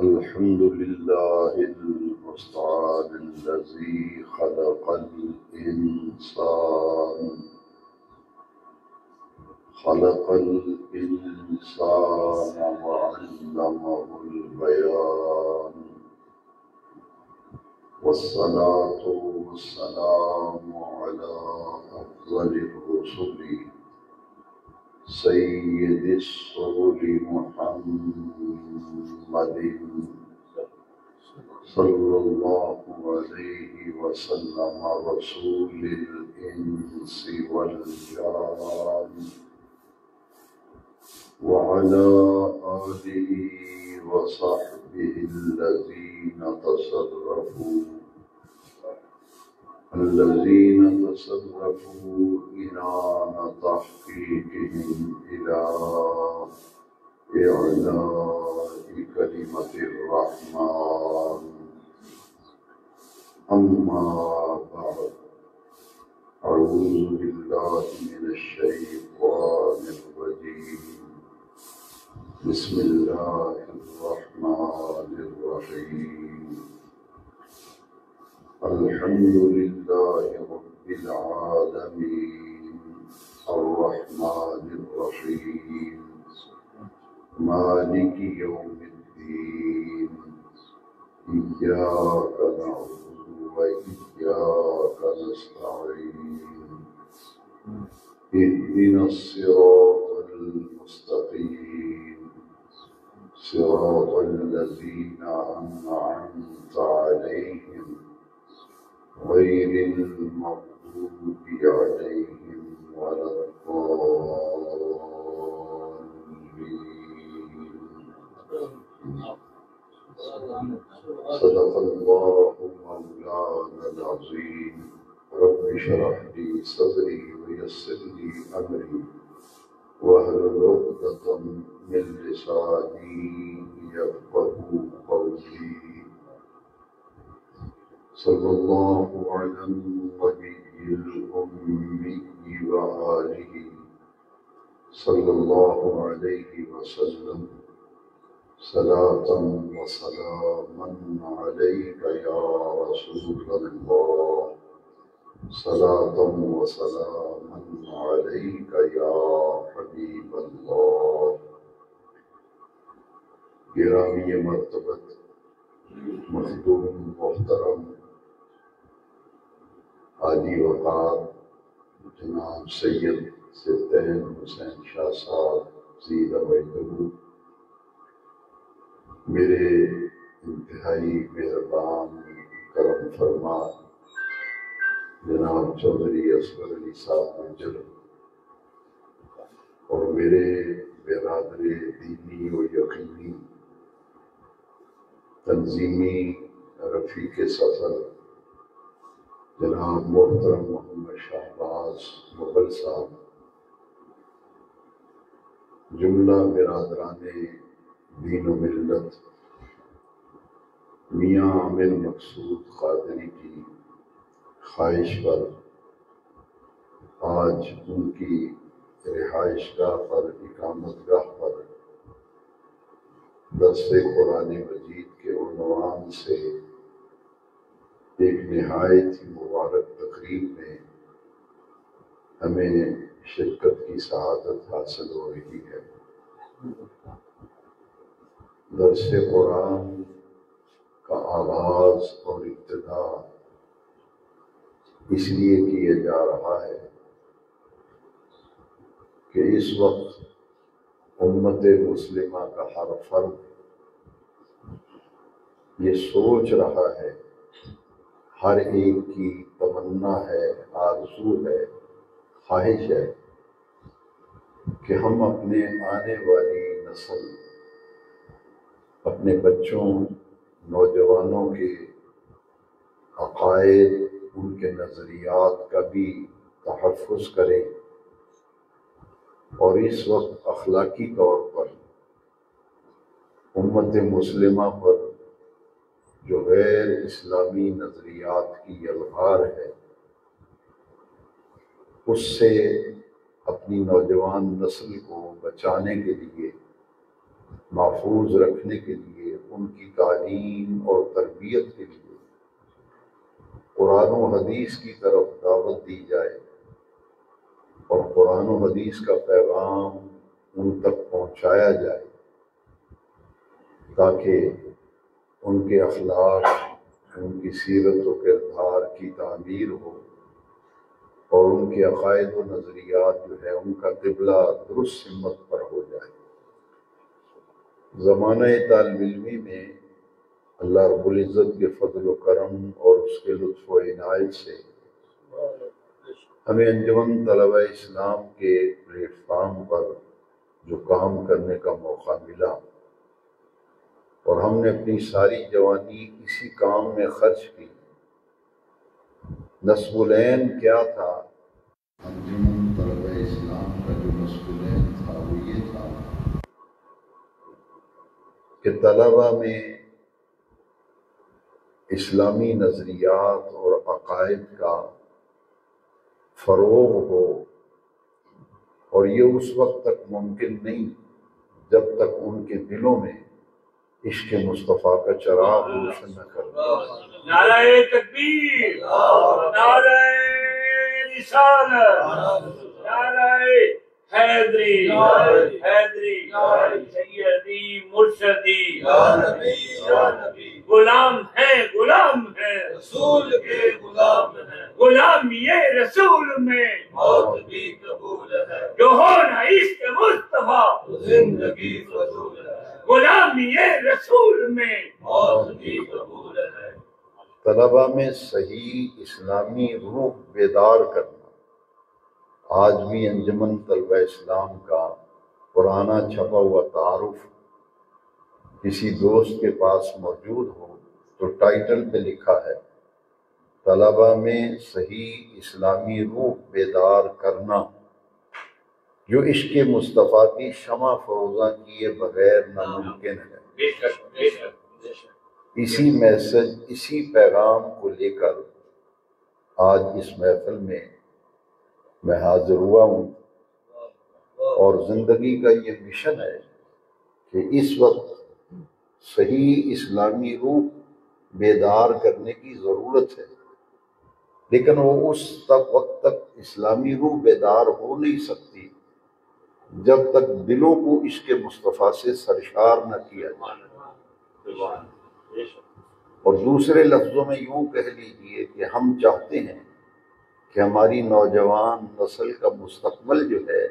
الحمد لله المستعان الذي خلق الإنسان وعلمه البيان، والصلاة والسلام على أفضل الرسل سيد الرسل محمد صلى الله عليه وسلم، رسول الإنس والجان، وعلى آله وصحبه الذين تصرفوا عنان تحقيقهم إلى إعلاء كلمة الرحمن. أما بعد، أعوذ بالله من الشيطان الرجيم. بسم الله الرحمن الرحيم. الحمد لله رب العالمين الرحمن الرحيم مالك يوم الدين، إياك نعبد وإياك نستعين، اهدنا الصراط المستقيم، صراط الذين أنعمت عليهم غير المغضوب عليهم ولا الضالين. صدق الله مولانا العظيم. رب اشرح لي صدري ويسر لي أمري واحلل عقدة من لساني يفقهوا قولي. صلى الله على النبي الأمي وآله صلى الله عليه وسلم، صلاة وسلاما عليك يا رسول الله، صلاة وسلاما عليك يا حبيب الله. گرامی مرتبت مخدوم محترم عالی وقار جناب سید سلطان حسین شاہ صاحب زیدہ وجدہ، میرے انتہائی مہربان کرم فرما جناب چودھری اصغر علی صاحب مجر، اور میرے برادر دینی و یقینی تنظیمی رفیق سفر جناب محترم محمد شہباز مغل صاحب، جملہ برادران دین و ملت میاں عامر مقصود قادری کی خواہش پر آج ان کی رہائش گاہ پر، اقامت گاہ پر درس قرآن مجید کے عنوان سے ایک نہایت ہی مبارک تقریب میں ہمیں شرکت کی سعادت حاصل ہو رہی ہے۔ درس قرآن کا آغاز اور ابتدا اس لیے کیا جا رہا ہے کہ اس وقت امت مسلمہ کا ہر فرد یہ سوچ رہا ہے، ہر ایک کی تمنا ہے، آرزو ہے، خواہش ہے کہ ہم اپنے آنے والی نسل، اپنے بچوں نوجوانوں کے عقائد، ان کے نظریات کا بھی تحفظ کریں، اور اس وقت اخلاقی طور پر امت مسلمہ پر جو غیر اسلامی نظریات کی الغار ہے اس سے اپنی نوجوان نسل کو بچانے کے لیے، محفوظ رکھنے کے لیے ان ان کی تعلیم اور تربیت کے لیے قرآن و حدیث کی طرف دعوت دی جائے اور قرآن و حدیث کا پیغام ان تک پہنچایا جائے تاکہ ان کے اخلاق، ان کی سیرت و کردار کی تعمیر ہو اور ان کے عقائد و نظریات جو ہے ان کا قبلہ درست سمت پر ہو جائے۔ زمانہ طالب علمی میں اللہ رب العزت کے فضل و کرم اور اس کے لطف و عنایت سے ہمیں انجمن طلبہ اسلام کے پلیٹ فارم پر جو کام کرنے کا موقع ملا اور ہم نے اپنی ساری جوانی اسی کام میں خرچ کی۔ نصب العین کیا تھا؟ انجمن طلبہ اسلام کا جو نصب العین تھا وہ یہ تھا کہ طلبہ میں اسلامی نظریات اور عقائد کا فروغ ہو، اور یہ اس وقت تک ممکن نہیں جب تک ان کے دلوں میں عشق مصطفیٰ کا چراغ روشن نہ کر دے۔ نعرہ تکبیر، نعرہ رسالت، نعرہ حیدری، حیدری سیدی مرشدی، غلام ہیں غلام ہیں رسول کے غلام ہیں، غلام یہ رسول میں موت بھی قبول ہے، جو ہونا عشق مصطفیٰ زندگی فضول ہے، غلام یہ رسول میں موت بھی قبول ہے۔ طلبہ میں صحیح اسلامی روح بیدار کرنا آج بھی انجمن طلبہ اسلام کا پرانا چھپا ہوا تعارف کسی دوست کے پاس موجود ہو تو ٹائٹل پہ لکھا ہے طلبہ میں صحیح اسلامی روح بیدار کرنا، جو عشق مصطفیٰ کی شمع فروزاں کیے بغیر ناممکن ہے۔ اسی میسج، اسی پیغام کو لے کر آج اس محفل میں حاضر ہوا ہوں، اور زندگی کا یہ مشن ہے کہ اس وقت صحیح اسلامی روح بیدار کرنے کی ضرورت ہے، لیکن وہ اس وقت تک اسلامی روح بیدار ہو نہیں سکتی جب تک دلوں کو عشق مصطفیٰ سے سرشار نہ کیا جائے۔ اور دوسرے لفظوں میں یوں کہہ لیجئے کہ ہم چاہتے ہیں کہ ہماری نوجوان نسل کا مستقبل جو ہے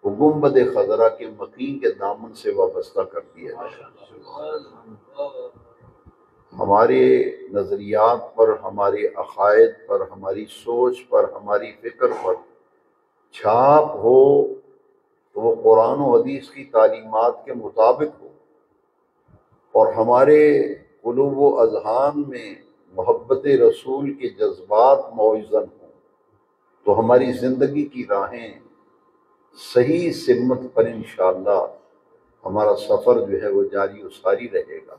وہ گنبد خضرا کے مقیم کے دامن سے وابستہ کر دیا جائے۔ ہمارے نظریات پر، ہمارے عقائد پر، ہماری سوچ پر، ہماری فکر پر چھاپ ہو تو وہ قرآن و حدیث کی تعلیمات کے مطابق ہو، اور ہمارے قلوب و اذہان میں محبت رسول کے جذبات موزن ہوں تو ہماری زندگی کی راہیں صحیح سمت پر انشاءاللہ ہمارا سفر جو ہے وہ جاری و ساری رہے گا۔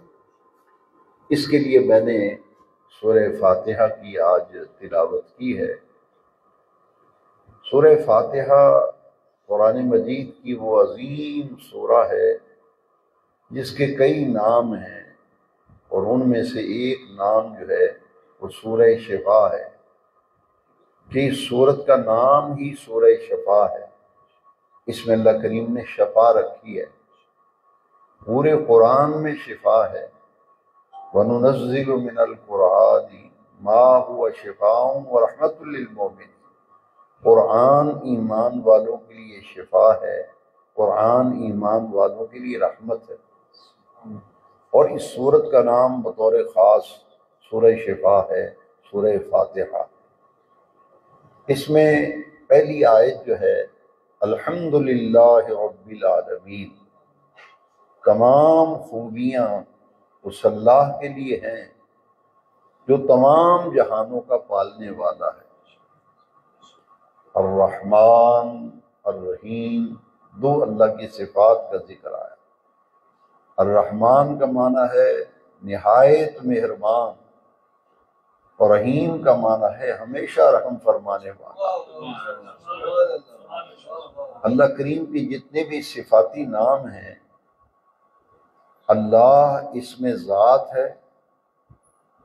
اس کے لیے میں نے سورہ فاتحہ کی آج تلاوت کی ہے۔ سورہ فاتحہ قرآن مجید کی وہ عظیم سورہ ہے جس کے کئی نام ہیں، اور ان میں سے ایک نام جو ہے وہ سورہ شفا ہے، کہ اس سورت کا نام ہی سورہ شفا ہے۔ اس میں اللہ کریم نے شفا رکھی ہے، پورے قرآن میں شفا ہے۔ وَنُنَزِّلُ مِنَ الْقُرْآنِ مَا هُوَ شِفَاءٌ وَرَحْمَةٌ لِّلْمُؤْمِنِينَ۔ قرآن ایمان والوں کے لیے شفا ہے، قرآن ایمان والوں کے لیے رحمت ہے۔ اور اس سورت کا نام بطور خاص سورہ شفا ہے، سورہ فاتحہ۔ اس میں پہلی آیت جو ہے الحمدللہ رب العالمین، تمام خوبیاں اس اللہ کے لیے ہیں جو تمام جہانوں کا پالنے والا ہے۔ الرحمن الرحیم، دو اللہ کی صفات کا ذکر آیا۔ الرحمن کا معنی ہے نہایت مہربان، اور رحیم کا معنی ہے ہمیشہ رحم فرمانے والا۔ اللہ کریم کی جتنے بھی صفاتی نام ہیں اللہ اس میں ذات ہے،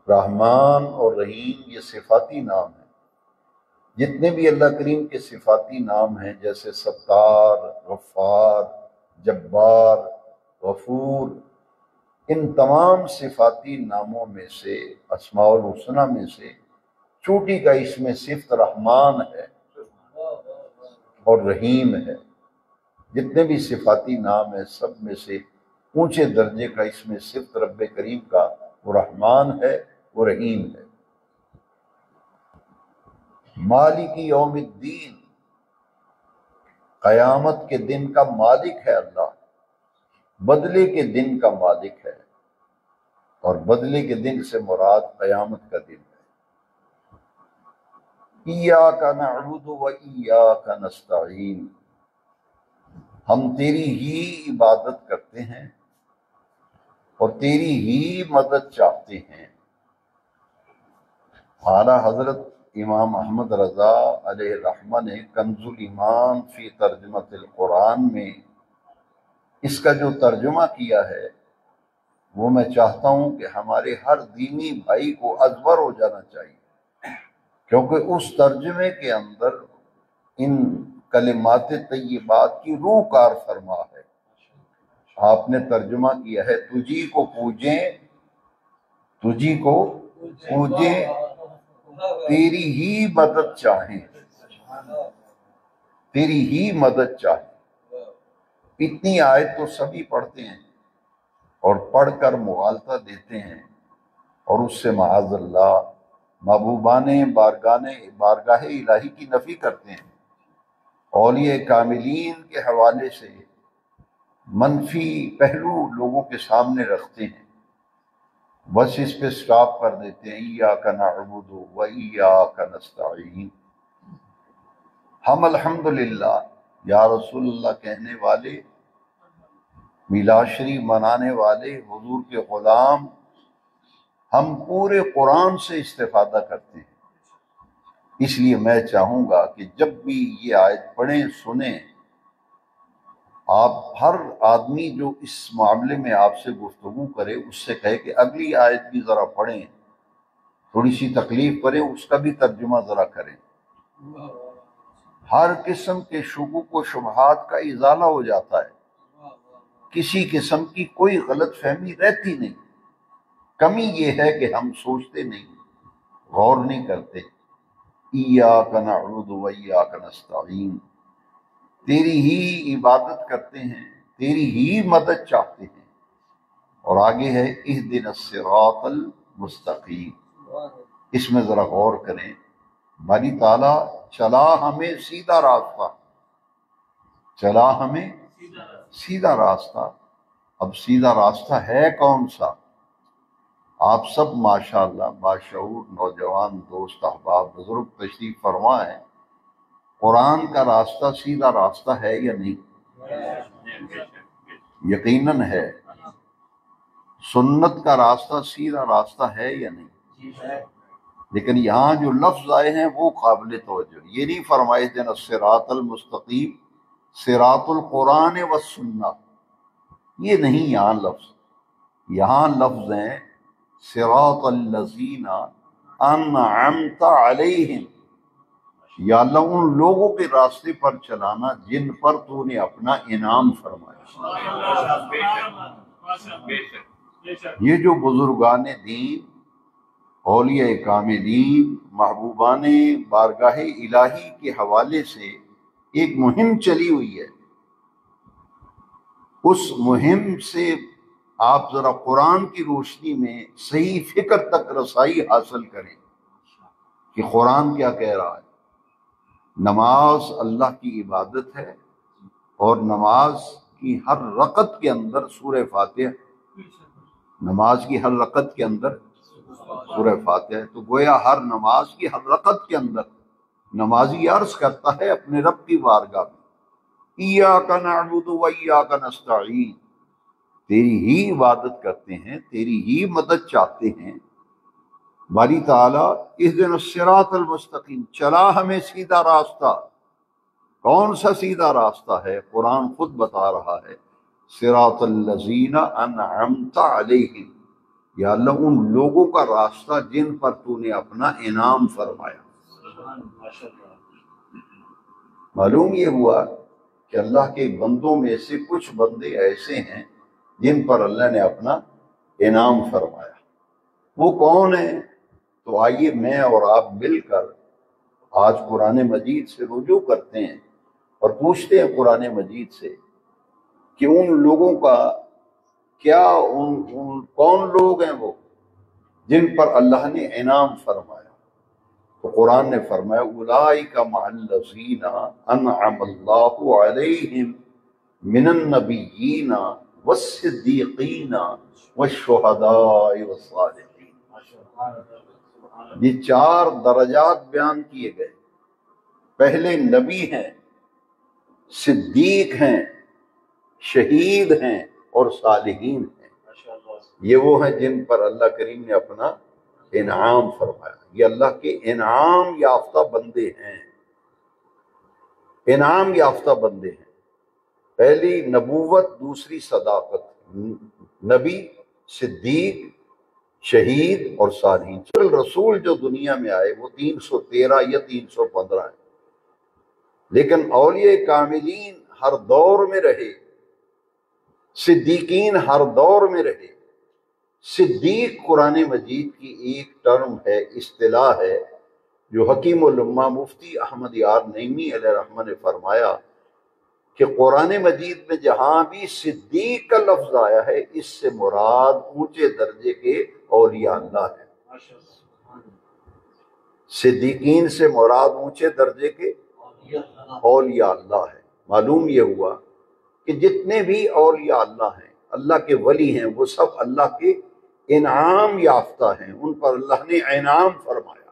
رحمان اور رحیم یہ صفاتی نام ہیں۔ جتنے بھی اللہ کریم کے صفاتی نام ہیں جیسے ستار، غفار، جبار، غفور، ان تمام صفاتی ناموں میں سے، اسماء الحسنہ میں سے چوٹی کا اسم صفت رحمان ہے اور رحیم ہے۔ جتنے بھی صفاتی نام ہیں سب میں سے اونچے درجے کا اسم صفت رب کریم کا وہ رحمان ہے، وہ رحیم ہے۔ مالک یوم الدین، قیامت کے دن کا مالک ہے اللہ، بدلے کے دن کا مالک ہے، اور بدلے کے دن سے مراد قیامت کا دن ہے۔ ایاک نعبد و ایاک نستعین، ہم تیری ہی عبادت کرتے ہیں اور تیری ہی مدد چاہتے ہیں۔ اعلیٰ حضرت امام احمد رضا علیہ الرحمہ نے کنز الایمان فی ترجمۃ القرآن میں اس کا جو ترجمہ کیا ہے وہ میں چاہتا ہوں کہ ہمارے ہر دینی بھائی کو ازبر ہو جانا چاہیے، کیونکہ اس ترجمے کے اندر ان کلمات طیبات کی روح کار فرما ہے۔ آپ نے ترجمہ کیا ہے تجھی کو پوجیں، تجھی کو پوجیں، تیری ہی مدد چاہیں، تیری ہی مدد چاہیں۔ اتنی آیت تو سبھی پڑھتے ہیں اور پڑھ کر مغالطہ دیتے ہیں اور اس سے معاذ اللہ محبوبان بارگاہ الہی کی نفی کرتے ہیں، اولیاء کاملین کے حوالے سے منفی پہلو لوگوں کے سامنے رکھتے ہیں، بس اس پہ سٹاپ کر دیتے ہیں ایاک نعبد و ایاک نستعین۔ ہم الحمدللہ یا رسول اللہ کہنے والے، میلاد شریف منانے والے، حضور کے غلام، ہم پورے قرآن سے استفادہ کرتے ہیں۔ اس لیے میں چاہوں گا کہ جب بھی یہ آیت پڑھیں سنیں، آپ ہر آدمی جو اس معاملے میں آپ سے گفتگو کرے اس سے کہے کہ اگلی آیت بھی ذرا پڑھیں، تھوڑی سی تکلیف کریں، اس کا بھی ترجمہ ذرا کریں۔ ہر قسم کے شکوک و شبہات کا ازالہ ہو جاتا ہے، کسی قسم کی کوئی غلط فہمی رہتی نہیں۔ کمی یہ ہے کہ ہم سوچتے نہیں، غور نہیں کرتے۔ ایاک نعبد و ایاک نستعین، تیری ہی عبادت کرتے ہیں، تیری ہی مدد چاہتے ہیں۔ اور آگے ہے اہدنا الصراط المستقیم، اس میں ذرا غور کریں۔ باری تعالیٰ چلا ہمیں سیدھا راستہ، چلا ہمیں سیدھا راستہ۔ اب سیدھا راستہ ہے کون سا؟ آپ سب ماشاءاللہ باشعور نوجوان دوست احباب بزرگ تشریف فرما ہے، قرآن کا راستہ سیدھا راستہ ہے یا نہیں؟ یقیناً ہے۔ سنت کا راستہ سیدھا راستہ ہے یا نہیں؟ لیکن یہاں جو لفظ آئے ہیں وہ قابل توجہ، یہ نہیں فرمائے جنا صراط المستقیم صراط القرآن والسنہ، یہ نہیں یہاں لفظ۔ یہاں لفظ ہیں صراط الذین انعمت علیہم، یا اللہ ان لوگوں کے راستے پر چلانا جن پر تو نے اپنا انعام فرمایا۔ یہ جو بزرگان دین، اولیاء کاملین، محبوبان بارگاہ الہی کے حوالے سے ایک مہم چلی ہوئی ہے، اس مہم سے آپ ذرا قرآن کی روشنی میں صحیح فکر تک رسائی حاصل کریں کہ قرآن کیا کہہ رہا ہے۔ نماز اللہ کی عبادت ہے اور نماز کی ہر رکعت کے اندر سورہ فاتحہ، نماز کی ہر رکعت کے اندر سورہ فاتحہ ہے۔ تو گویا ہر نماز کی ہر رکعت کے اندر نمازی عرض کرتا ہے اپنے رب کی بارگاہ میں ایاک نعبد و ایاک نستعین، تیری ہی عبادت کرتے ہیں، تیری ہی مدد چاہتے ہیں۔ باری تعالیٰ اہدنا الصراط المستقیم، چلا ہمیں سیدھا راستہ۔ کون سا سیدھا راستہ ہے؟ قرآن خود بتا رہا ہے صراط الذین انعمت علیہم، یا اللہ ان لوگوں کا راستہ جن پر تو نے اپنا انعام فرمایا۔ معلوم یہ ہوا کہ اللہ کے بندوں میں سے کچھ بندے ایسے ہیں جن پر اللہ نے اپنا انعام فرمایا۔ وہ کون ہیں؟ تو آئیے میں اور آپ مل کر آج قرآن مجید سے رجوع کرتے ہیں اور پوچھتے ہیں قرآن مجید سے کہ ان لوگوں کا کیا کون لوگ ہیں وہ جن پر اللہ نے انعام فرمایا۔ تو قرآن نے فرمایا اولئک مع الذین انعم اللہ علیہم من النبیین والصدیقین والشہداء والصالحین۔ یہ 4 درجات بیان کیے گئے۔ پہلے نبی ہیں، صدیق ہیں، شہید ہیں اور صالحین ہیں۔ یہ وہ ہیں جن پر اللہ کریم نے اپنا انعام فرمایا۔ یہ اللہ کے انعام یافتہ بندے ہیں، انعام یافتہ بندے ہیں۔ پہلی نبوت، دوسری صداقت، نبی، صدیق، شہید اور صالحین۔ رسول جو دنیا میں آئے وہ 313 یا 315 ہیں، لیکن اولیاء کاملین ہر دور میں رہے، صدیقین ہر دور میں رہے۔ صدیق قرآن مجید کی ایک ٹرم ہے، اصطلاح ہے، جو حکیم الامہ مفتی احمد یار نعیمی علیہ رحمہ نے فرمایا کہ قرآن مجید میں جہاں بھی صدیق کا لفظ آیا ہے اس سے مراد اونچے درجے کے اولیاء اللہ ہے۔ صدیقین سے مراد اونچے درجے کے اولیاء اللہ ہے۔ معلوم یہ ہوا کہ جتنے بھی اولیاء اللہ ہیں، اللہ کے ولی ہیں، وہ سب اللہ کے انعام یافتہ ہیں، ان پر اللہ نے انعام فرمایا۔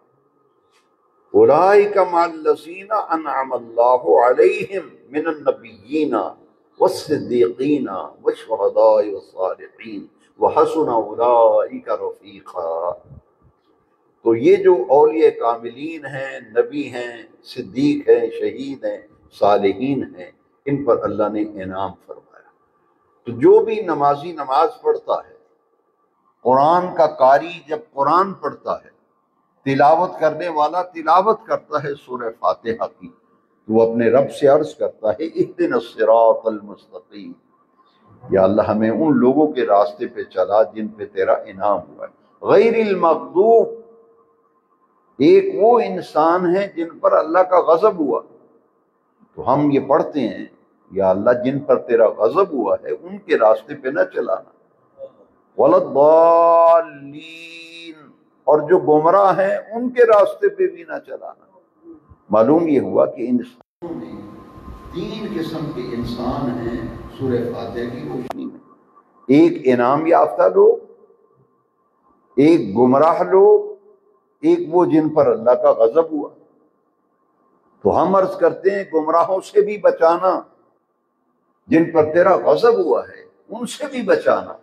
اولئک مع الذین انعم اللہ علیہم من النبیین والصدیقین والشہداء والصالحین وحسن اولئک رفیقا۔ تو یہ جو اولیاء کاملین ہیں، نبی ہیں، صدیق ہیں، شہید ہیں، صالحین ہیں، ان پر اللہ نے انعام فرمایا۔ تو جو بھی نمازی نماز پڑھتا ہے، قرآن کا قاری جب قرآن پڑھتا ہے، تلاوت کرنے والا تلاوت کرتا ہے سورہ فاتحہ کی، تو وہ اپنے رب سے عرض کرتا ہے اہدنا الصراط المستقیم، یا اللہ ہمیں ان لوگوں کے راستے پہ چلا جن پہ تیرا انعام ہوا ہے۔ غیر المغضوب، ایک وہ انسان ہے جن پر اللہ کا غضب ہوا، تو ہم یہ پڑھتے ہیں یا اللہ جن پر تیرا غضب ہوا ہے ان کے راستے پہ نہ چلانا۔ وَلَضَّالِّينَ، اور جو گمراہ ہیں ان کے راستے پہ بھی نہ چلانا۔ معلوم یہ ہوا کہ انسانوں میں 3 قسم کے انسان ہیں سورہ فاتحہ کی روشنی میں۔ ایک انعام یافتہ لوگ، ایک گمراہ لوگ، ایک وہ جن پر اللہ کا غضب ہوا۔ تو ہم عرض کرتے ہیں گمراہوں سے بھی بچانا، جن پر تیرا غضب ہوا ہے ان سے بھی بچانا۔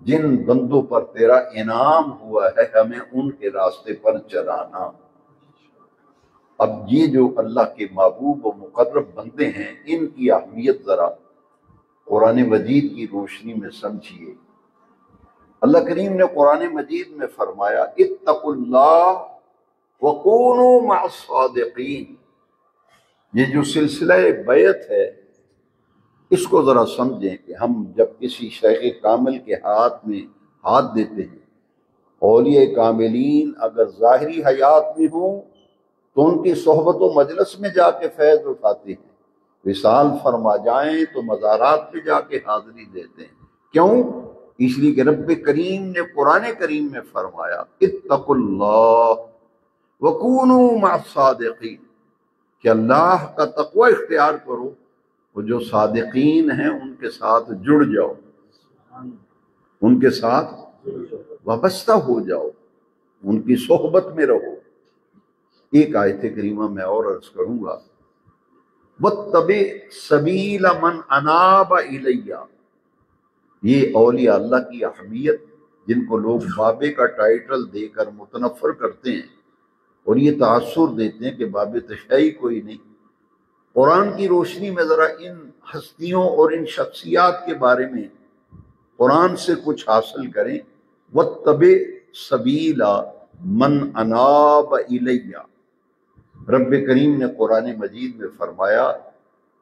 جن بندوں پر تیرا انعام ہوا ہے ہمیں ان کے راستے پر چلانا۔ اب یہ جو اللہ کے محبوب و مقرب بندے ہیں، ان کی اہمیت ذرا قرآن مجید کی روشنی میں سمجھیے۔ اللہ کریم نے قرآن مجید میں فرمایا اتقوا اللہ وکونوا مع الصادقین۔ یہ جو سلسلہ بیعت ہے اس کو ذرا سمجھیں کہ ہم جب کسی شیخ کامل کے ہاتھ میں ہاتھ دیتے ہیں، اولیاء کاملین اگر ظاہری حیات میں ہوں تو ان کی صحبت و مجلس میں جا کے فیض اٹھاتے ہیں، وصال فرما جائیں تو مزارات پہ جا کے حاضری دیتے ہیں۔ کیوں؟ اس لیے کہ رب کریم نے قرآن کریم میں فرمایا اتقوا اللہ وکونوا مع الصادقین، کہ اللہ کا تقوی اختیار کرو، وہ جو صادقین ہیں ان کے ساتھ جڑ جاؤ، ان کے ساتھ وابستہ ہو جاؤ، ان کی صحبت میں رہو۔ ایک آیت کریمہ میں اور عرض کروں گا وَاتَّبِعْ سَبِيلَ مَنْ أَنَابَ إِلَيَّ۔ یہ اولیاء اللہ کی اہمیت، جن کو لوگ بابے کا ٹائٹل دے کر متنفر کرتے ہیں اور یہ تاثر دیتے ہیں کہ باب تشیع کوئی نہیں، قرآن کی روشنی میں ذرا ان ہستیوں اور ان شخصیات کے بارے میں قرآن سے کچھ حاصل کریں۔ وَاتَّبِعْ سَبِيلَ مَنْ أَنَابَ إِلَيَّ، رب کریم نے قرآن مجید میں فرمایا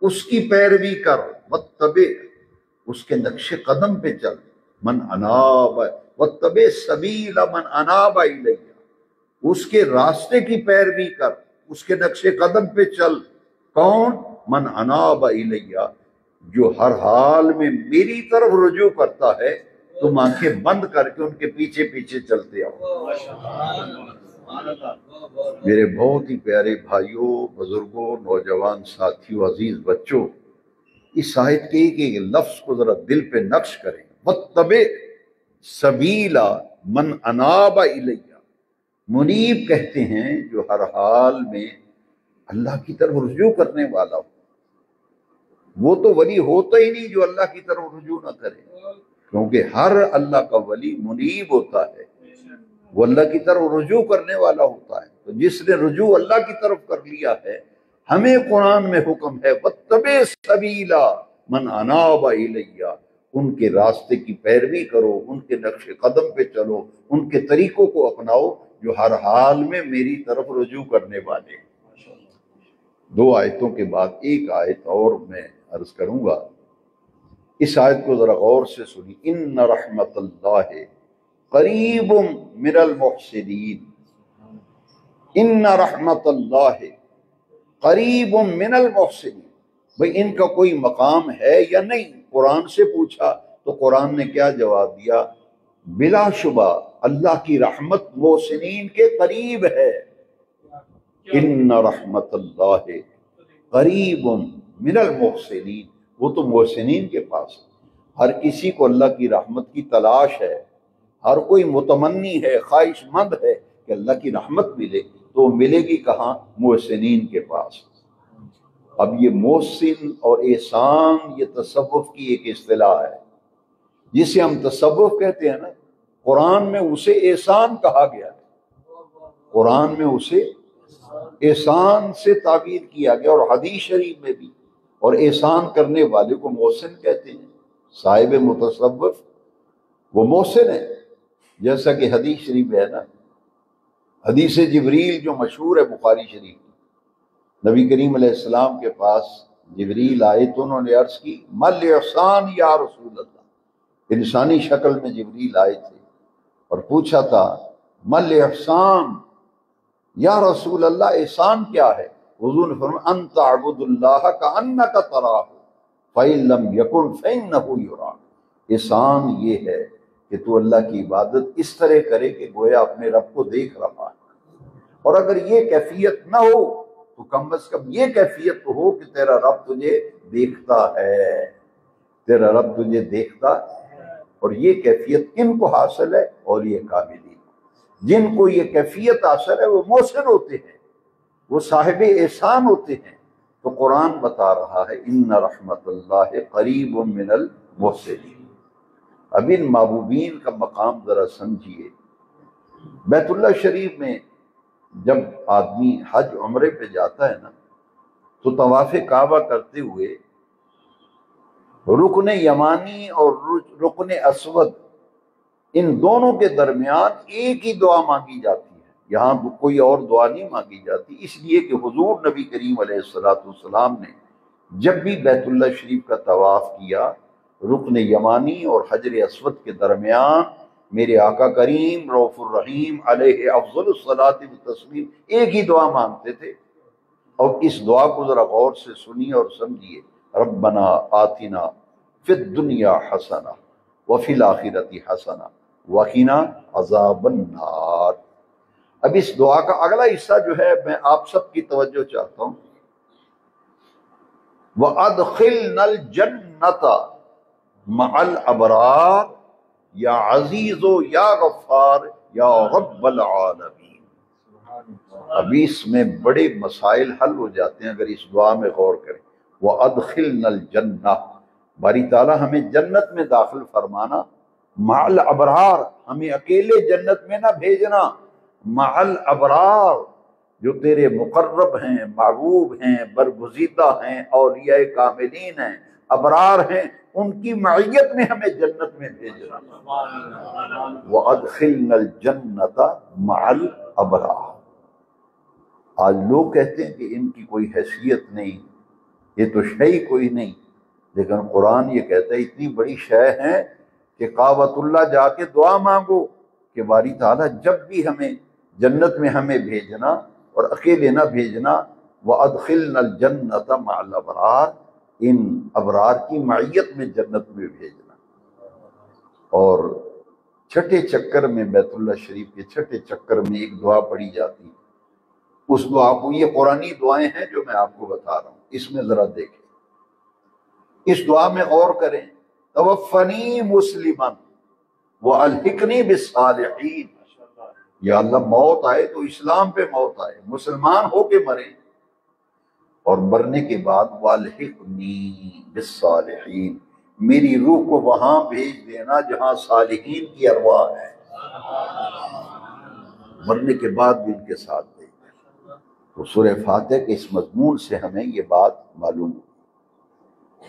اس کی پیروی کر، وَاتَّبِعْ، اس کے نقش قدم پہ چل، من اناب، وَاتَّبِعْ سَبِيلَ مَنْ أَنَابَ إِلَيَّ، اس کے راستے کی پیروی کر، اس کے نقش قدم پہ چل۔ کون؟ من اناب الیہ، جو ہر حال میں میری طرف رجوع کرتا ہے، تم آنکھیں بند کر کے ان کے پیچھے پیچھے چلتے آؤ۔ میرے بہت ہی پیارے بھائیوں، بزرگوں، نوجوان ساتھیوں، عزیز بچوں، اس آیت کے ایک لفظ کو ذرا دل پہ نقش کریں۔ وَاتَّبِعْ سَبِيلَ مَنْ أَنَابَ إِلَيَّ، منیب کہتے ہیں جو ہر حال میں اللہ کی طرف رجوع کرنے والا ہو۔ وہ تو ولی ہوتا ہی نہیں جو اللہ کی طرف رجوع نہ کرے، کیونکہ ہر اللہ کا ولی منیب ہوتا ہے، وہ اللہ کی طرف رجوع کرنے والا ہوتا ہے۔ تو جس نے رجوع اللہ کی طرف کر لیا ہے، ہمیں قرآن میں حکم ہے وَاتَّبِعْ سَبِيلَ مَنْ أَنَابَ إِلَيَّ، ان کے راستے کی پیروی کرو، ان کے نقش قدم پہ چلو، ان کے طریقوں کو اپناؤ جو ہر حال میں میری طرف رجوع کرنے والے ہیں۔ دو آیتوں کے بعد ایک آیت اور میں عرض کروں گا، اس آیت کو ذرا غور سے سنی۔ ان رحمت اللہ قریب من المحسنین، ان رحمت اللہ قریب من المحسنین، بھئی ان کا کوئی مقام ہے یا نہیں؟ قرآن سے پوچھا تو قرآن نے کیا جواب دیا؟ بلا شبہ اللہ کی رحمت محسنین کے قریب ہے۔ ان رحمت اللہ قریب من المحسنین، وہ تو محسنین کے پاس ہے۔ ہر کسی کو اللہ کی رحمت کی تلاش ہے، ہر کوئی متمنی ہے، خواہش مند ہے کہ اللہ کی رحمت ملے، تو وہ ملے گی کہاں؟ محسنین کے پاس۔ اب یہ محسن اور احسان یہ تصوف کی ایک اصطلاح ہے، جسے ہم تصوف کہتے ہیں نا، قرآن میں اسے احسان کہا گیا ہے، قرآن میں اسے احسان سے تعبیر کیا گیا، اور حدیث شریف میں بھی۔ اور احسان کرنے والے کو محسن کہتے ہیں، صاحب متصوف وہ محسن ہے، جیسا کہ حدیث شریف میں ہے نا، حدیث جبریل جو مشہور ہے بخاری شریف، نبی کریم علیہ السلام کے پاس جبریل آئے تو انہوں نے عرض کی مل احسان یا رسول اللہ، انسانی شکل میں جبریل آئے تھے اور پوچھا تھا مل احسان یا رسول اللہ، احسان کیا ہے؟ حضور نے فرمایا ان تعبد اللہ کأنک تراہ فإن لم یکن فإنہ یراک، احسان یہ ہے کہ تو اللہ کی عبادت اس طرح کرے کہ گویا اپنے رب کو دیکھ رہا ہے، اور اگر یہ کیفیت نہ ہو تو کم از کم یہ کیفیت تو ہو کہ تیرا رب تجھے دیکھتا ہے، تیرا رب تجھے دیکھتا ہے۔ اور یہ کیفیت کن کو حاصل ہے؟ اولیاء کاملین، جن کو یہ کیفیت حاصل ہے وہ محسن ہوتے ہیں، وہ صاحب احسان ہوتے ہیں۔ تو قرآن بتا رہا ہے ان رحمت اللہ قریب من المحسنین۔ اب ان محبوبین کا مقام ذرا سمجھیے۔ بیت اللہ شریف میں جب آدمی حج عمرے پہ جاتا ہے نا، تو طواف کعبہ کرتے ہوئے رکن یمانی اور رکن اسود، ان دونوں کے درمیان ایک ہی دعا مانگی جاتی ہے، یہاں کوئی اور دعا نہیں مانگی جاتی، اس لیے کہ حضور نبی کریم علیہ السلام نے جب بھی بیت اللہ شریف کا طواف کیا، رکن یمانی اور حجر اسود کے درمیان میرے آقا کریم رؤوف الرحیم علیہ افضل الصلاۃ والتسلیم ایک ہی دعا مانگتے تھے۔ اور اس دعا کو ذرا غور سے سنیے اور سمجھیے، ربنا آتنا فی الدنیا حسنہ وفی الآخرۃ حسنہ وقنا عذاب النار۔ اب اس دعا کا اگلا حصہ جو ہے میں آپ سب کی توجہ چاہتا ہوں، وَأَدْخِلْنَا الْجَنَّةَ مَعَ الْأَبْرَارِ یا عزیز و یا غفار یا رب العالمین۔ اب اس میں بڑے مسائل حل ہو جاتے ہیں اگر اس دعا میں غور کریں۔ وَأَدْخِلْنَا الْجَنَّةَ، باری تعالیٰ ہمیں جنت میں داخل فرمانا، مع الابرار، ہمیں اکیلے جنت میں نہ بھیجنا، مع الابرار، جو تیرے مقرب ہیں، محبوب ہیں، برگزیدہ ہیں، اولیاء کاملین ہیں، ابرار ہیں، ان کی معیت میں ہمیں جنت میں بھیجنا۔ وَأَدْخِلْنَا الْجَنَّةَ مَعَ الْأَبْرَارِ۔ آج لوگ کہتے ہیں کہ ان کی کوئی حیثیت نہیں، یہ تو شے ہی کوئی نہیں، لیکن قرآن یہ کہتا ہے اتنی بڑی شے ہے کہ کعبۃ اللہ جا کے دعا مانگو کہ باری تعالیٰ جب بھی ہمیں جنت میں ہمیں بھیجنا اور اکیلے نہ بھیجنا، وَأَدْخِلْنَا الْجَنَّةَ مَعَ الْأَبْرَارِ، ان ابرار کی معیت میں جنت میں بھیجنا۔ اور چھٹے چکر میں بیت اللہ شریف کے چھٹے چکر میں ایک دعا پڑھی جاتی ہے، اس دعا کو، یہ قرآنی دعائیں ہیں جو میں آپ کو بتا رہا ہوں، اس میں ذرا دیکھیں، اس دعا میں غور کریں۔ توفنی مسلما والحقنی بالصالحین، یا اللہ موت آئے تو اسلام پہ موت آئے، مسلمان ہو کے مریں، اور مرنے کے بعد والحقنی بالصالحین، میری روح کو وہاں بھیج دینا جہاں صالحین کی ارواح ہے، مرنے کے بعد بھی ان کے ساتھ دے۔ تو سورہ فاتح کے اس مضمون سے ہمیں یہ بات معلوم ہوئی۔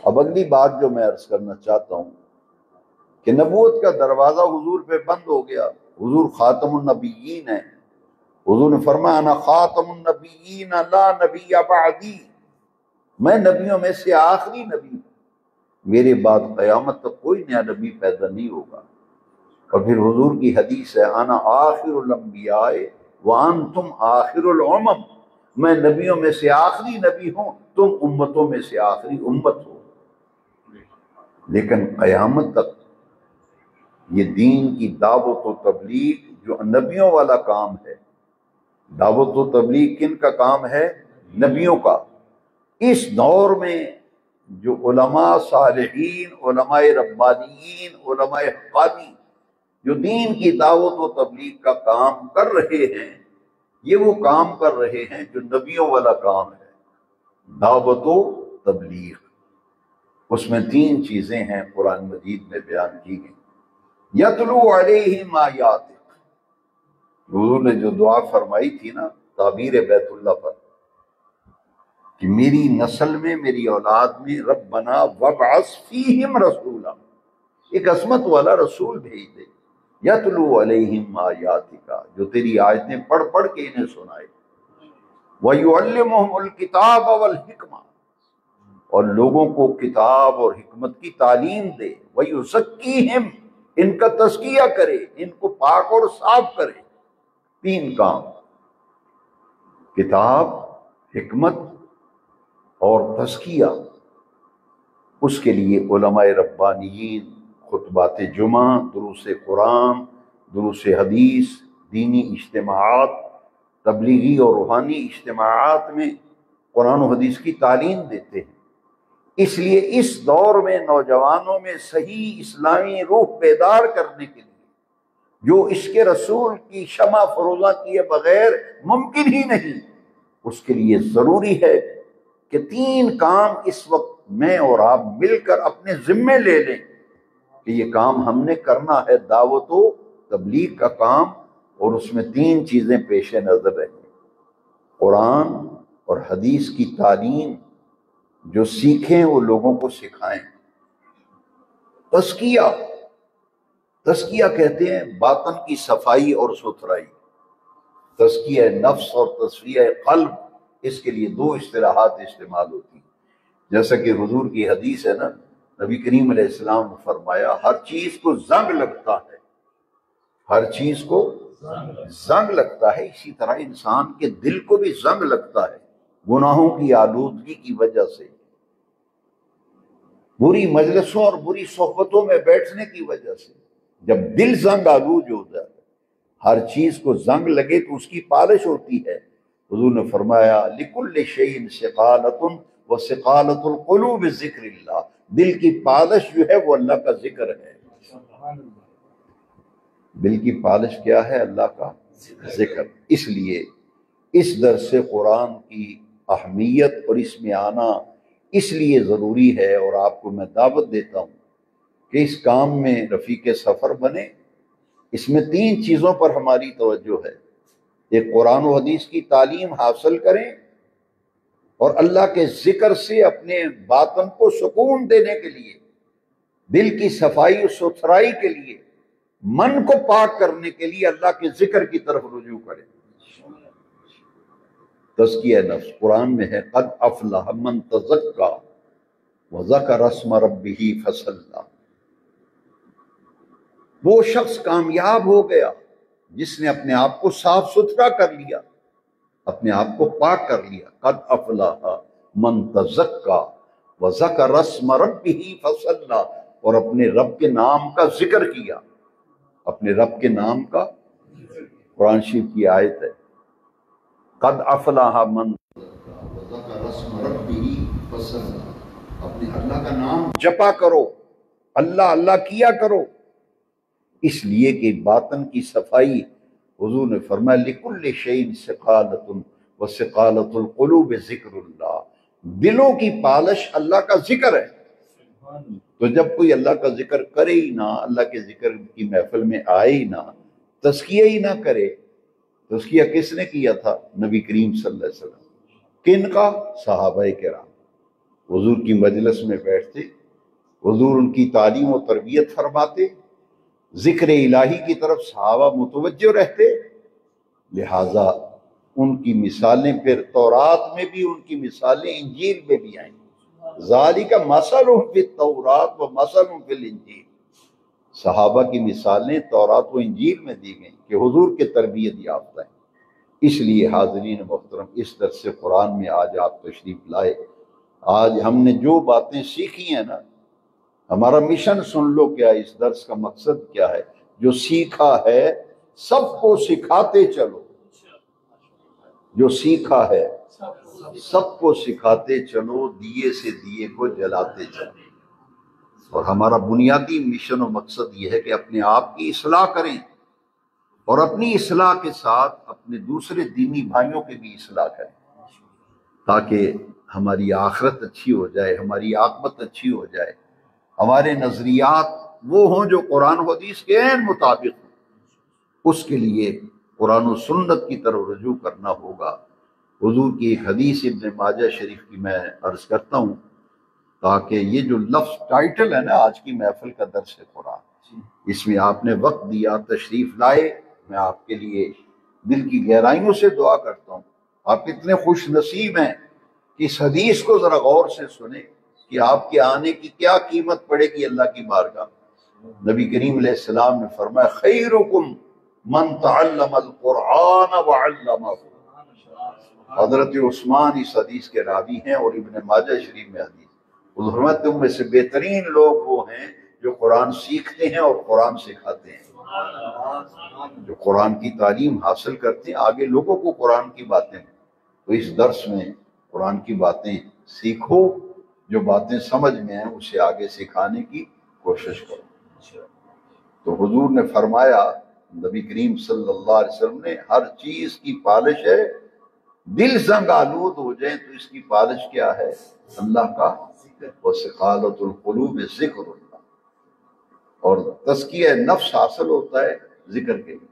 اب اگلی بات جو میں عرض کرنا چاہتا ہوں کہ نبوت کا دروازہ حضور پہ بند ہو گیا، حضور خاتم النبیین ہیں، حضور نے فرمایا انا خاتم النبیین لا نبی بعدی، میں نبیوں میں سے آخری نبی ہوں، میرے بعد قیامت تک کوئی نیا نبی پیدا نہیں ہوگا۔ اور پھر حضور کی حدیث ہے انا آخر الانبیاء وانتم آخر الامم، میں نبیوں میں سے آخری نبی ہوں، تم امتوں میں سے آخری امت ہو۔ لیکن قیامت تک یہ دین کی دعوت و تبلیغ جو نبیوں والا کام ہے، دعوت و تبلیغ کن کا کام ہے؟ نبیوں کا۔ اس دور میں جو علماء صالحین، علماء ربانیین، علماء حقانی جو دین کی دعوت و تبلیغ کا کام کر رہے ہیں، یہ وہ کام کر رہے ہیں جو نبیوں والا کام ہے، دعوت و تبلیغ۔ اس میں 3 چیزیں ہیں قرآن مجید میں بیان کی گئی۔ یتلو علیہم آیاتک، حضور نے جو دعا فرمائی تھی نا تعبیر بیت اللہ پر کہ میری نسل میں، میری اولاد میں ربنا وابعث فیہم رسولا، ایک عظمت والا رسول بھیج دے، یتلو علیہم آیاتک، جو تیری آیتیں پڑھ پڑھ کے انہیں سنائے، ویعلمہم الکتاب والحکمہ، اور لوگوں کو کتاب اور حکمت کی تعلیم دے، ویزکیہم، ان کا تزکیہ کرے، ان کو پاک اور صاف کرے۔ 3 کام، کتاب، حکمت اور تزکیہ۔ اس کے لیے علماء ربانیین خطبات جمعہ، دروس قرآن، دروس حدیث، دینی اجتماعات، تبلیغی اور روحانی اجتماعات میں قرآن و حدیث کی تعلیم دیتے ہیں۔ اس لیے اس دور میں نوجوانوں میں صحیح اسلامی روح بیدار کرنے کے لیے، جو عشق رسول کی شمع فروزہ کیے بغیر ممکن ہی نہیں، اس کے لیے ضروری ہے کہ 3 کام اس وقت میں اور آپ مل کر اپنے ذمے لے لیں کہ یہ کام ہم نے کرنا ہے، دعوت و تبلیغ کا کام، اور اس میں 3 چیزیں پیش نظر رہیں۔ قرآن اور حدیث کی تعلیم جو سیکھیں وہ لوگوں کو سکھائیں۔ تزکیہ، تزکیہ کہتے ہیں باطن کی صفائی اور ستھرائی، تزکیہ نفس اور تصفیہ قلب، اس کے لیے 2 اصطلاحات استعمال ہوتی ہیں۔ جیسا کہ حضور کی حدیث ہے نا، نبی کریم علیہ السلام نے فرمایا ہر چیز کو زنگ لگتا ہے، ہر چیز کو زنگ لگتا ہے، اسی طرح انسان کے دل کو بھی زنگ لگتا ہے گناہوں کی آلودگی کی وجہ سے، بری مجلسوں اور بری صحبتوں میں بیٹھنے کی وجہ سے۔ جب دل زنگ آلود ہو جائے، ہر چیز کو زنگ لگے تو اس کی پالش ہوتی ہے۔ حضور نے فرمایا لِكُلِّ شَيْءٍ سِقَالَةٌ وَسِقَالَةُ الْقُلُوبِ ذِكْرِ اللَّهِ، دل کی پالش جو ہے وہ اللہ کا ذکر ہے۔ دل کی پالش کیا ہے؟ اللہ کا ذکر۔ اس لیے اس درس قرآن کی اہمیت اور اس میں آنا اس لیے ضروری ہے، اور آپ کو میں دعوت دیتا ہوں کہ اس کام میں رفیق سفر بنے۔ اس میں 3 چیزوں پر ہماری توجہ ہے۔ ایک قرآن و حدیث کی تعلیم حاصل کریں اور اللہ کے ذکر سے اپنے باطن کو سکون دینے کے لیے، دل کی صفائی و ستھرائی کے لیے، من کو پاک کرنے کے لیے اللہ کے ذکر کی طرف رجوع کریں۔ تزکیہ نفس قرآن میں ہے قد افلح من تزکا وذکر اسم ربہ فصلی، وہ شخص کامیاب ہو گیا جس نے اپنے آپ کو صاف ستھرا کر لیا، اپنے آپ کو پاک کر لیا۔ قد افلح من تزکا وذکر اسم ربہ فصلی، اور اپنے رب کے نام کا ذکر کیا، اپنے رب کے نام کا، قرآن شریف کی آیت ہے قد افلح من وذکر اسم ربہ فصلی، اپنے اللہ کا نام جپا کرو، اللہ اللہ کیا کرو، اس لیے کہ باطن کی صفائی، حضور نے فرمایا لِكُلِّ شَيْءٍ سِقَالَةٌ وَسِقَالَةُ الْقُلُوبِ ذِكْرُ اللَّهِ، دلوں کی پالش اللہ کا ذکر ہے۔ تو جب کوئی اللہ کا ذکر کرے ہی نہ، اللہ کے ذکر کی محفل میں آئے ہی نہ، تزکیہ ہی نہ کرے، تزکیہ کس نے کیا تھا؟ نبی کریم صلی اللہ علیہ وسلم۔ کن کا؟ صحابہ کرام۔ حضور کی مجلس میں بیٹھتے، حضور ان کی تعلیم و تربیت فرماتے، ذکر الہی کی طرف صحابہ متوجہ رہتے، لہٰذا ان کی مثالیں پھر تورات میں بھی، ان کی مثالیں انجیل میں بھی آئیں۔ ذالک مثلہم فی التوراۃ و مثلہم فی الانجیل، صحابہ کی مثالیں تورات و انجیل میں دی گئیں کہ حضور کے تربیت یافتہ ہیں۔ اس لیے حاضرین محترم، اس درس قرآن میں آج آپ تشریف لائے، آج ہم نے جو باتیں سیکھی ہیں نا، ہمارا مشن سن لو کیا، اس درس کا مقصد کیا ہے؟ جو سیکھا ہے سب کو سکھاتے چلو، جو سیکھا ہے سب کو سکھاتے چلو، دیے سے دیے کو جلاتے چلو۔ اور ہمارا بنیادی مشن و مقصد یہ ہے کہ اپنے آپ کی اصلاح کریں، اور اپنی اصلاح کے ساتھ اپنے دوسرے دینی بھائیوں کی بھی اصلاح کریں، تاکہ ہماری آخرت اچھی ہو جائے، ہماری عاقبت اچھی ہو جائے، ہمارے نظریات وہ ہوں جو قرآن و حدیث کے عین مطابق ہوں۔ اس کے لیے قرآن و سنت کی طرف رجوع کرنا ہوگا۔ حضور کی ایک حدیث ابن ماجہ شریف کی میں عرض کرتا ہوں، تاکہ یہ جو لفظ ٹائٹل ہے نا آج کی محفل کا درس قرآن، اس میں آپ نے وقت دیا، تشریف لائے، میں آپ کے لیے دل کی گہرائیوں سے دعا کرتا ہوں۔ آپ کتنے خوش نصیب ہیں کہ اس حدیث کو ذرا غور سے سنیں کہ آپ کے آنے کی کیا قیمت پڑے گی اللہ کی بارگاہ۔ نبی کریم علیہ السلام نے فرمایا خیرکم من تعلم القرآن وعلمہ، حضرت عثمان اس حدیث کے راوی ہیں اور ابن ماجہ شریف میں حدیث، وہ فرماتے ہیں تم میں سے بہترین لوگ وہ ہیں جو قرآن سیکھتے ہیں اور قرآن سکھاتے ہیں، جو قرآن کی تعلیم حاصل کرتے ہیں، آگے لوگوں کو قرآن کی باتیں۔ تو اس درس میں قرآن کی باتیں سیکھو، جو باتیں سمجھ میں ہیں اسے آگے سکھانے کی کوشش کرو۔ تو حضور نے فرمایا، نبی کریم صلی اللہ علیہ وسلم نے، ہر چیز کی پالش ہے، دل زنگ آلود ہو جائیں تو اس کی پالش کیا ہے؟ اللہ کا وَسِقَالَةُ الْقُلُوبِ ذِكْرُ اللہ۔ اور تزکیہ نفس حاصل ہوتا ہے ذکر کے لیے،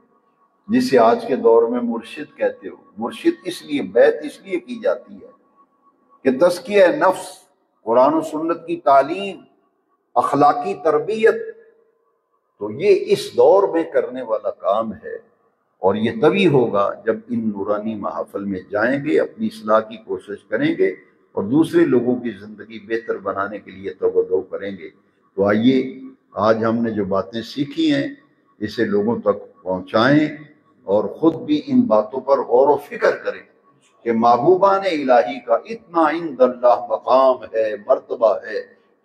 جسے آج کے دور میں مرشد کہتے ہو۔ مرشد اس لیے، بیعت اس لیے کی جاتی ہے کہ تزکیہ نفس، قرآن و سنت کی تعلیم، اخلاقی تربیت، تو یہ اس دور میں کرنے والا کام ہے، اور یہ تبھی ہوگا جب ان نورانی محافل میں جائیں گے، اپنی اصلاح کی کوشش کریں گے اور دوسرے لوگوں کی زندگی بہتر بنانے کے لیے توجہ کریں گے۔ تو آئیے آج ہم نے جو باتیں سیکھی ہیں اسے لوگوں تک پہنچائیں، اور خود بھی ان باتوں پر غور و فکر کریں کہ محبوبان الہی کا اتنا عند اللہ مقام ہے، مرتبہ ہے،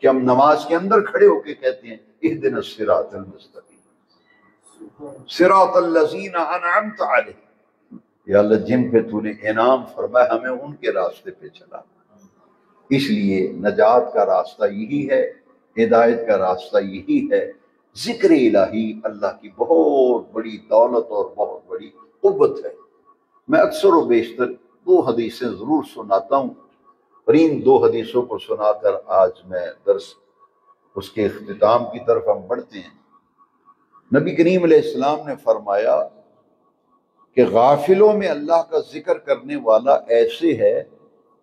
کہ ہم نماز کے اندر کھڑے ہو کے کہتے ہیں اہدنا الصراط المستقیم صراط الذین انعمت علیہم، یا اللہ جن پہ تو نے انعام فرمایا ہمیں ان کے راستے پہ چلا۔ اس لیے نجات کا راستہ یہی ہے، ہدایت کا راستہ یہی ہے۔ ذکر الہی اللہ کی بہت بڑی دولت اور بہت بڑی قوت ہے۔ میں اکثر و بیشتر 2 حدیثیں ضرور سناتا ہوں، اور ان 2 حدیثوں کو سنا کر آج میں درس اس کے اختتام کی طرف ہم بڑھتے ہیں۔ نبی کریم علیہ السلام نے فرمایا کہ غافلوں میں اللہ کا ذکر کرنے والا ایسے ہے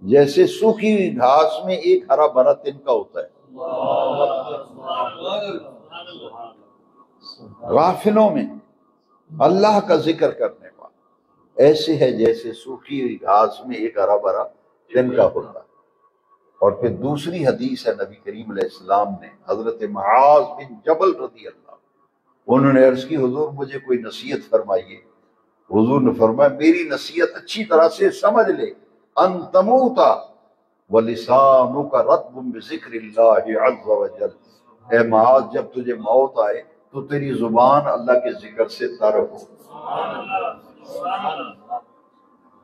جیسے سوکھی ہوئی گھاس میں ایک ہرا بھرا تنکا ہوتا ہے۔ غافلوں میں اللہ کا ذکر کرنے والا ایسے ہے جیسے سوکھی ہوئی گھاس میں ایک ہرا بھرا تنکا ہوتا ہے۔ اور پھر دوسری حدیث ہے نبی کریم علیہ السلام نے حضرت معاذ بن جبل رضی اللہ، انہوں نے عرض کی حضور مجھے کوئی نصیحت فرمائیے۔ حضور نے فرمایا میری نصیحت اچھی طرح سے سمجھ لے، ان تموتا ولسانک رطب بذکر اللہ عز وجل، اے معاذ جب تجھے موت آئے تو تیری زبان اللہ کے ذکر سے تر ہو،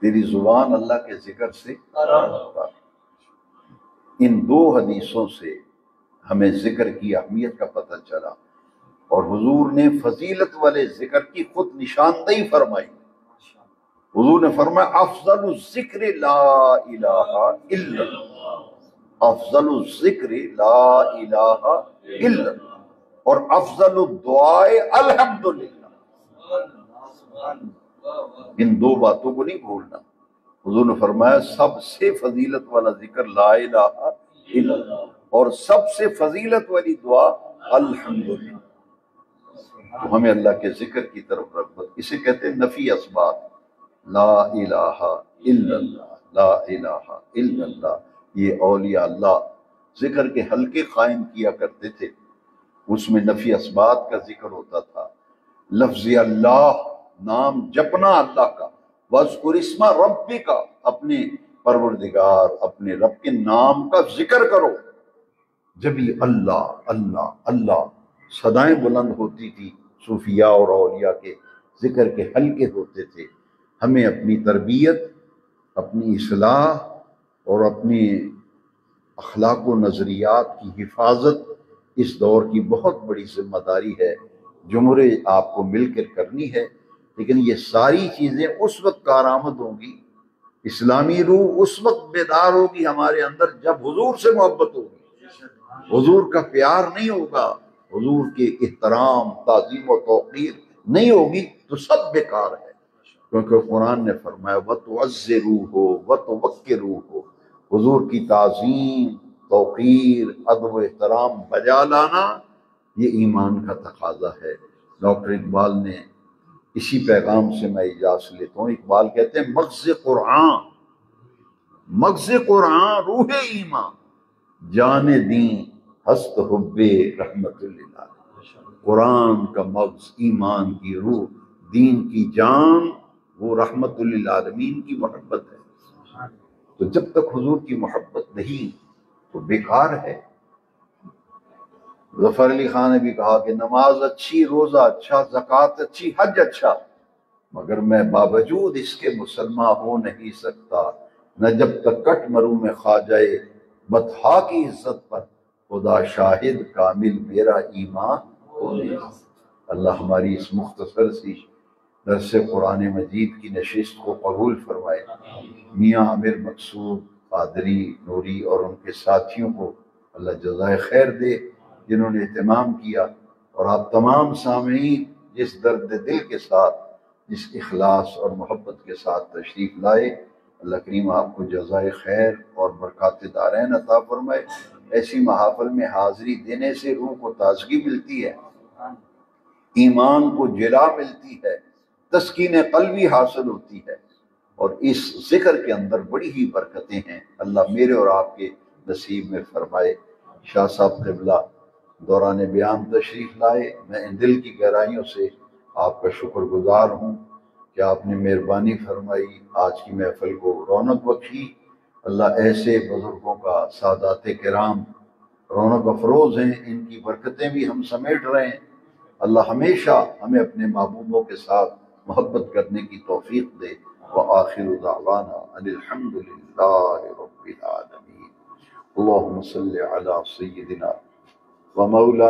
تیری زبان اللہ کے ذکر سے تر ہو۔ ان دو حدیثوں سے ہمیں ذکر کی اہمیت کا پتہ چلا، اور حضور نے فضیلت والے ذکر کی خود نشاندہی فرمائی۔ حضور نے فرمایا افضل الذکر لا الہ الا اللہ، افضل الذکر لا الہ الا اللہ، اور افضل الدعاء الحمدللہ۔ ان دو باتوں کو نہیں بھولنا۔ حضور نے فرمایا سب سے فضیلت والا ذکر لا الہ الا اللہ، اور سب سے فضیلت والی دعا الحمدللہ۔ تو ہمیں اللہ کے ذکر کی طرف رغبت، اسے کہتے ہیں نفی اسبات، لا الہ الا اللہ، لا الہ الا اللہ۔ یہ اولیاء اللہ ذکر کے حلقے قائم کیا کرتے تھے، اس میں نفی اسبات کا ذکر ہوتا تھا، لفظ اللہ نام جپنا اللہ کا، وَاذْكُرِ اسْمَ رَبِّكَ اپنے پروردگار اپنے رب کے نام کا ذکر کرو۔ جب یہ اللہ اللہ اللہ صدائیں بلند ہوتی تھی، صوفیاء اور اولیاء کے ذکر کے حلقے ہوتے تھے۔ ہمیں اپنی تربیت، اپنی اصلاح اور اپنی اخلاق و نظریات کی حفاظت اس دور کی بہت بڑی ذمہ داری ہے، جمہورے آپ کو مل کر کرنی ہے۔ لیکن یہ ساری چیزیں اس وقت کارآمد ہوں گی، اسلامی روح اس وقت بیدار ہوگی ہمارے اندر جب حضور سے محبت ہوگی، حضور کا پیار نہیں ہوگا، حضور کے احترام تعظیم و توقیر نہیں ہوگی تو سب بیکار ہے۔ کیونکہ قرآن نے فرمایا وَتُعَزِّرُوهُ وَتُوَقِّرُوهُ، حضور کی تعظیم توقیر ادب و احترام بجا لانا یہ ایمان کا تقاضا ہے۔ ڈاکٹر اقبال نے اسی پیغام سے میں اجازت لیتا ہوں، اقبال کہتے ہیں مغز قرآن، مغز قرآن روح ایمان، جان دین ہست حب رحمت للہ۔ قرآن کا مغز ایمان کی روح، دین کی جان، وہ رحمت للعالمین کی محبت ہے۔ تو جب تک حضور کی محبت نہیں تو بیکار ہے۔ ظفر علی خان نے بھی کہا کہ نماز اچھی، روزہ اچھا، زکوٰۃ اچھی، حج اچھا، مگر میں باوجود اس کے مسلمان ہو نہیں سکتا نہ جب تک کٹ مروں میں خواجہ بطحا کی عزت پر خدا شاہد کامل میرا ایمان ہو نہیں سکتا۔ اللہ ہماری اس مختصر سی درس قرآن مجید کی نشست کو قبول فرمائے۔ میاں عامر مقصود قادری نوری اور ان کے ساتھیوں کو اللہ جزائے خیر دے جنہوں نے اہتمام کیا، اور آپ تمام سامعین جس درد دل کے ساتھ، جس اخلاص اور محبت کے ساتھ تشریف لائے، اللہ کریم آپ کو جزائے خیر اور برکات دارین عطا فرمائے۔ ایسی محافل میں حاضری دینے سے روح کو تازگی ملتی ہے، ایمان کو جلا ملتی ہے، تسکین قلبی حاصل ہوتی ہے، اور اس ذکر کے اندر بڑی ہی برکتیں ہیں۔ اللہ میرے اور آپ کے نصیب میں فرمائے۔ شاہ صاحب قبلہ دوران بیان تشریف لائے، میں ان دل کی گہرائیوں سے آپ کا شکر گزار ہوں کہ آپ نے مہربانی فرمائی، آج کی محفل کو رونق بخشی۔ اللہ ایسے بزرگوں کا، سادات کرام رونق افروز ہیں، ان کی برکتیں بھی ہم سمیٹ رہے ہیں۔ اللہ ہمیشہ ہمیں اپنے محبوبوں کے ساتھ محبت کرنے کی توفیق دے۔ وآخر دعوانا ان الحمد للہ رب العالمین۔ اللہم صلی علی سیدنا و مولانا